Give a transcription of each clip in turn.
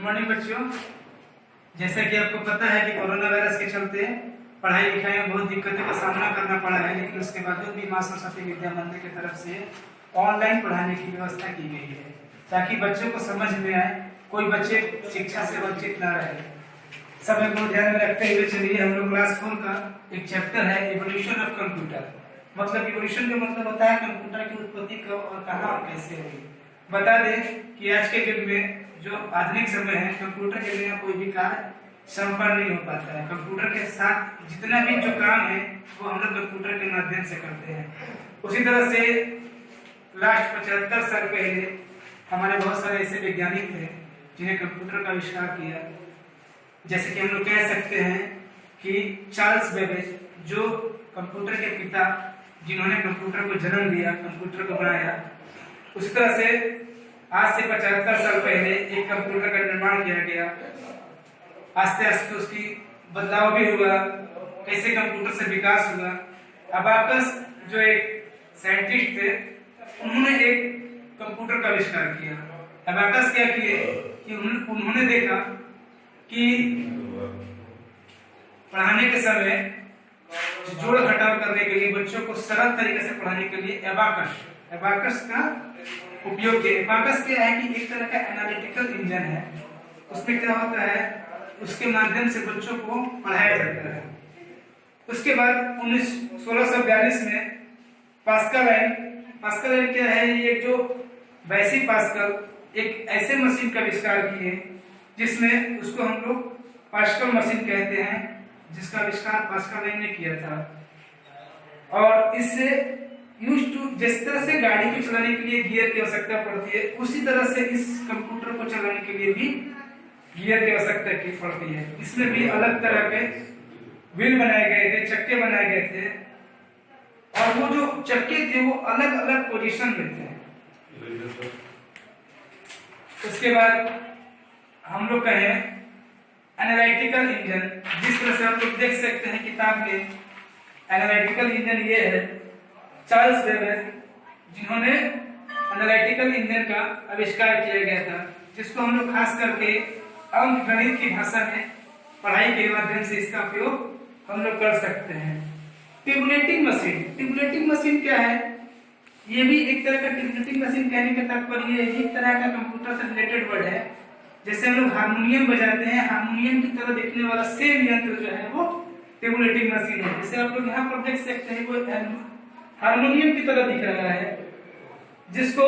Morning बच्चों, जैसा कि आपको पता है कि कोरोना वायरस के चलते पढ़ाई लिखाई में बहुत दिक्कतों का सामना करना पड़ा है, लेकिन उसके बावजूद भी मां सरस्वती विद्या मंदिर की तरफ से ऑनलाइन पढ़ाने की व्यवस्था की गई है ताकि बच्चों को समझ में आए, कोई बच्चे शिक्षा से वंचित ना रहे। समय को ध्यान में रखते हुए चलिए हम लोग क्लास 4 का एक चैप्टर है इवोल्यूशन ऑफ कंप्यूटर। मतलब इवोल्यूशन का मतलब होता है कंप्यूटर की उत्पत्ति कब और कहां और कैसे हुई। बता दें कि आज के युग में जो आधुनिक समय है, कंप्यूटर के बिना कोई भी कार्य संपन्न नहीं हो पाता है। कंप्यूटर के साथ जितना भी जो काम है वो हम लोग कंप्यूटर के माध्यम से करते हैं। उसी तरह से लास्ट 75 साल पहले हमारे बहुत सारे ऐसे वैज्ञानिक थे जिन्हें कंप्यूटर का आविष्कार किया। जैसे कि हम लोग कह सकते हैं कि चार्ल्स बेबेज, जो कंप्यूटर के पिता, जिन्होंने कंप्यूटर को जन्म दिया, कंप्यूटर को बनाया। उसी तरह से आज से 75 साल पहले एक कंप्यूटर का निर्माण किया गया। आस्ते आस्ते उसकी बदलाव भी हुआ, कैसे कंप्यूटर से विकास हुआ। अबाकस जो एक साइंटिस्ट थे, उन्होंने एक कंप्यूटर का आविष्कार किया। अबाकस क्या किए कि उन्होंने देखा कि पढ़ाने के समय जोड़ घटाव करने के लिए, बच्चों को सरल तरीके से पढ़ाने के लिए एबाकस का उपयोग किया। एबाकस क्या है कि एक तरह का एनालिटिकल इंजन है। उसमें क्या होता है, उसके माध्यम से बच्चों को पढ़ाया जाता है। उसके बाद 1642 में पास्कल क्या है, ये जो वैसी पास्कल एक ऐसे मशीन का आविष्कार किए जिसमें उसको हम लोग पास्कल मशीन कहते हैं, जिसका आविष्कार पास्कल ने किया था। और इससे जिस तरह से गाड़ी को चलाने के लिए गियर की आवश्यकता पड़ती है, उसी तरह से इस कंप्यूटर को चलाने के लिए भी गियर की आवश्यकता पड़ती है। इसमें भी अलग तरह के व्हील बनाए गए थे, चक्के बनाए गए थे, और वो जो चक्के थे वो अलग अलग पोजीशन में थे। उसके बाद हम लोग कहें एनालिटिकल इंजन, जिस तरह से आप लोग देख सकते हैं किताब में, एनालिटिकल इंजन ये है चार्ल्स बेबेज, जिन्होंने एनालिटिकल इंजन का आविष्कार किया गया था, जिसको हम लोग खास करके अंक गणित की भाषा में पढ़ाई के माध्यम से इसका उपयोग हम लोग कर सकते हैं। टेबुलेटिंग मशीन क्या है, ये भी एक तरह का टेबुलेटिंग मशीन कहने का तात्पर्य एक तरह का कंप्यूटर से रिलेटेड वर्ड है। जैसे हम लोग हारमोनियम बजाते हैं, हारमोनियम की तरह दिखने वाला सेम यंत्र जो है वो टेबुलेटिंग मशीन है। जैसे आप लोग यहाँ पर देख सकते हैं वो हारमोनियम की तरह दिख रहा है, जिसको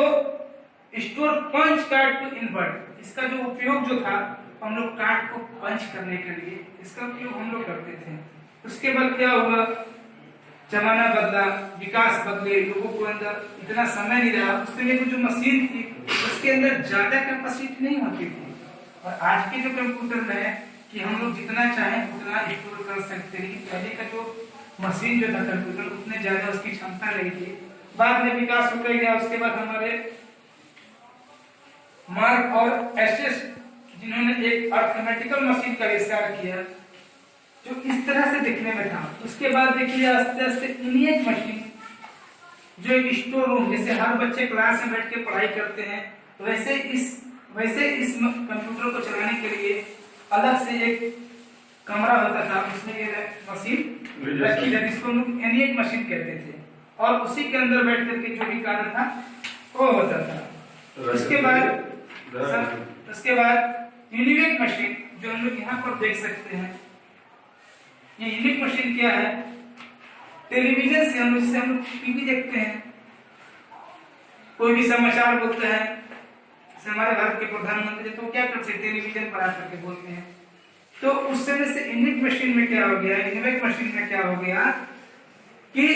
store punch card to invert. इसका जो उपयोग जो था, हम लोग कार्ड को पंच करने के लिए इसका उपयोग हम लोग करते थे। उसके बाद क्या हुआ, जमाना बदला, विकास बदले, लोगों को अंदर इतना समय नहीं रहा, उसके जो मशीन थी उसके अंदर ज्यादा कैपेसिटी नहीं होती थी। और आज के जो कंप्यूटर में है कि हम लोग जितना चाहें उतना स्टोर कर सकते हैं। पहले का जो मशीन जो था कंप्यूटर, उतने ज्यादा उसकी क्षमता नहीं थी। बाद में विकास होकर गया। उसके बाद हमारे मार्क और एसएस, जिन्होंने एक अर्थमेटिकल मशीन का आविष्कार किया जो इस तरह से दिखने में था। उसके बाद देखिए आस्ते आस्ते इनिएट मशीन, जो एक स्टोर रूम, जैसे हर बच्चे क्लास में बैठ के पढ़ाई करते हैं, वैसे इस कंप्यूटर को चलाने के लिए अलग से एक कमरा होता था, उसमें ये मशीन रखी जाती, जिसको हम लोग एनिएट मशीन कहते थे, और उसी के अंदर बैठ करके जो भी कार्य था वो होता था। उसके बाद यूनिवेक मशीन, जो हम लोग यहाँ पर देख सकते हैं। ये यूनिक मशीन क्या है, टेलीविजन से हम लोग टीवी देखते हैं, कोई भी समाचार बोलते हैं, हमारे भारत के प्रधानमंत्री तो क्या करते हैं, टेलीविजन पर आकर के बोलते हैं। तो उस समय से यूनिक मशीन में क्या हो गया, यूनिक मशीन में क्या हो गया कि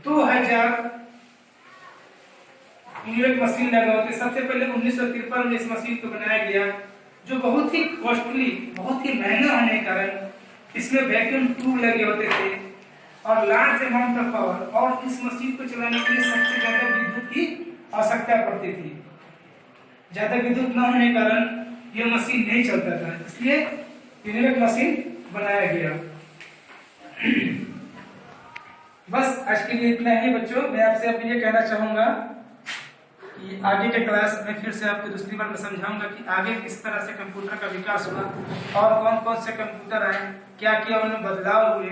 2000 यूनिक मशीन लगा होते। सबसे पहले 1953 में इस मशीन को बनाया गया, जो बहुत ही कॉस्टली, बहुत ही महंगा होने के कारण इसमें वैक्यूम ट्यूब लगे होते थे और लार्ज अमाउंट ऑफ पावर, और इस मशीन को चलाने के लिए सबसे ज्यादा विद्युत की आवश्यकता पड़ती थी। ज्यादा विद्युत न होने के कारण यह मशीन नहीं चलता था, इसलिए यूनिक मशीन बनाया गया। बस आज के लिए इतना ही बच्चों। मैं आपसे अब ये कहना चाहूंगा कि आगे के क्लास में फिर से आपको दूसरी बार मैं समझाऊंगा कि आगे किस तरह से कंप्यूटर का विकास हुआ और कौन कौन से कंप्यूटर आए, क्या क्या उनमें बदलाव हुए,